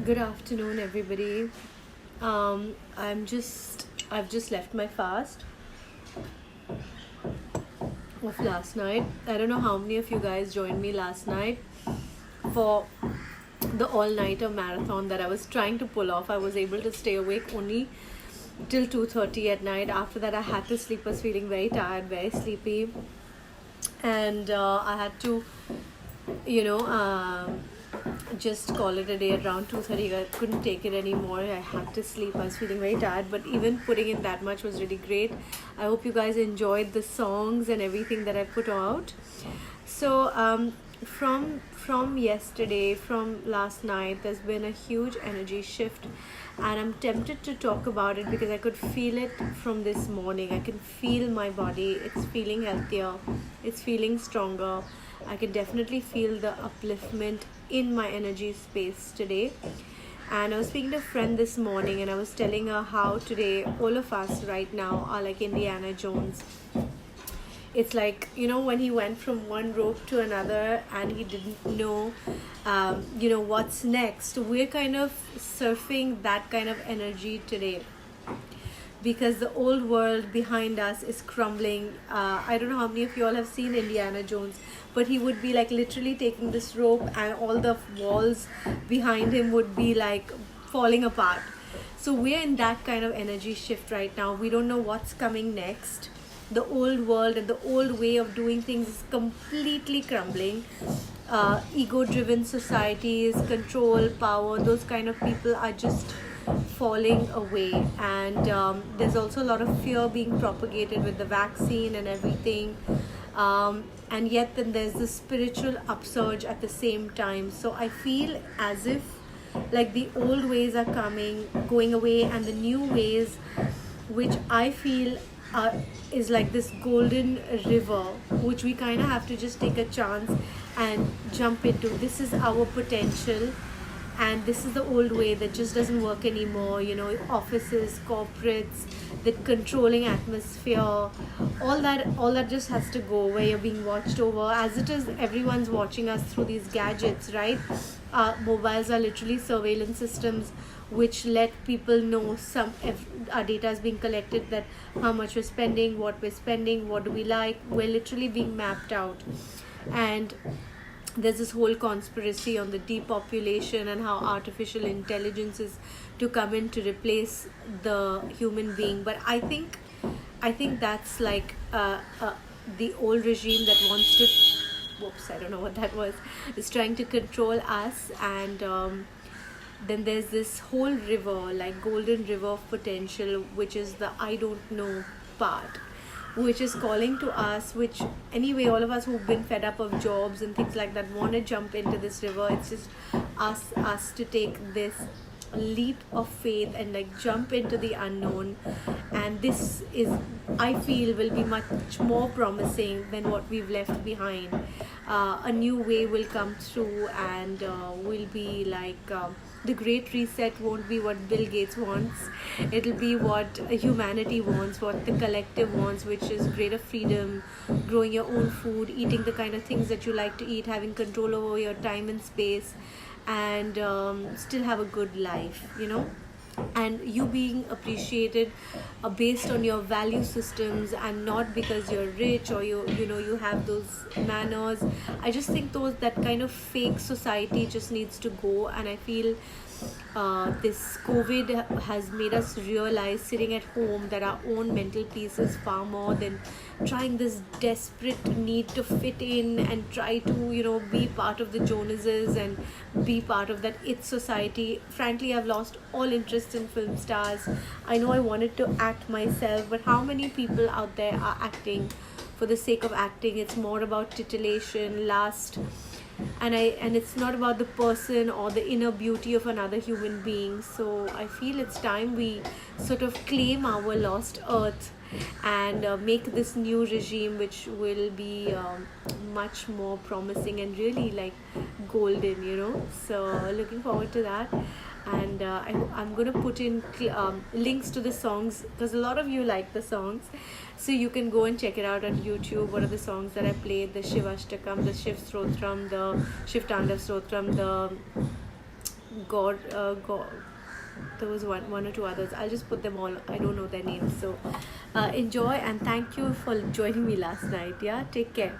Good afternoon, everybody. I've just left my fast of last night. I don't know how many of you guys joined me last night for the all-nighter marathon that I was trying to pull off. I was able to stay awake only till 2:30 at night. After that, I had to sleep. I was feeling very tired, very sleepy, and I had to, you know, just call it a day at around 2:30. I couldn't take it anymore. I had to sleep. I was feeling very tired, but even putting in that much was really great. I hope you guys enjoyed the songs and everything that I put out. So from yesterday, from last night, there's been a huge energy shift, and I'm tempted to talk about it because I could feel it from this morning. I can feel my body. It's feeling healthier. It's feeling stronger. I can definitely feel the upliftment in my energy space today. And I was speaking to a friend this morning, and I was telling her how today all of us right now are like Indiana Jones. It's like, when he went from one rope to another and he didn't know what's next. We're kind of surfing that kind of energy today because the old world behind us is crumbling. I don't know how many of you all have seen Indiana Jones, but he would be like literally taking this rope and all the walls behind him would be like falling apart. So we're in that kind of energy shift right now. We don't know what's coming next. The old world and the old way of doing things is completely crumbling. Ego-driven societies, control, power, those kind of people are just falling away. And there's also a lot of fear being propagated with the vaccine and everything. And yet then there's the spiritual upsurge at the same time. So I feel as if like the old ways are going away, and the new ways, which I feel is like this golden river, which we kind of have to just take a chance and jump into. This is our potential, and this is the old way that just doesn't work anymore. Offices, corporates, the controlling atmosphere, all that just has to go, where you're being watched over. As it is, everyone's watching us through these gadgets, right? Mobiles are literally surveillance systems which let people know our data is being collected, that how much we're spending, what we're spending, what do we like. We're literally being mapped out. And there's this whole conspiracy on the depopulation and how artificial intelligence is to come in to replace the human being. But I think that's like the old regime that wants to, whoops, I don't know what that was, is trying to control us. And then there's this whole river, like golden river of potential, which is the I don't know part, which is calling to us, which anyway, all of us who've been fed up of jobs and things like that want to jump into this river. It's just us to take this leap of faith and like jump into the unknown. And this is, I feel, will be much more promising than what we've left behind. A new way will come through, and will be like the great reset won't be what Bill Gates wants. It'll be what humanity wants, what the collective wants, which is greater freedom, growing your own food, eating the kind of things that you like to eat, having control over your time and space, and still have a good life, and you being appreciated based on your value systems, and not because you're rich or you have those manners. I just think that kind of fake society just needs to go. And I feel this COVID has made us realize, sitting at home, that our own mental peace is far more than trying this desperate need to fit in and try to be part of the Jonases and be part of that it society. Frankly, I've lost all interest in film stars. I know I wanted to act myself, but how many people out there are acting for the sake of acting? It's more about titillation, lust, and it's not about the person or the inner beauty of another human being. So I feel it's time we sort of claim our lost earth and make this new regime, which will be much more promising and really like golden. So looking forward to that. And I'm going to put in links to the songs, because a lot of you like the songs, so you can go and check it out on YouTube. What are the songs that I played? The Shivashtakam, the Shiv Stotram, the Shiv Tandav Stotram, God, there was one or two others. I'll just put them all. I don't know their names. So enjoy, and thank you for joining me last night. Yeah, take care.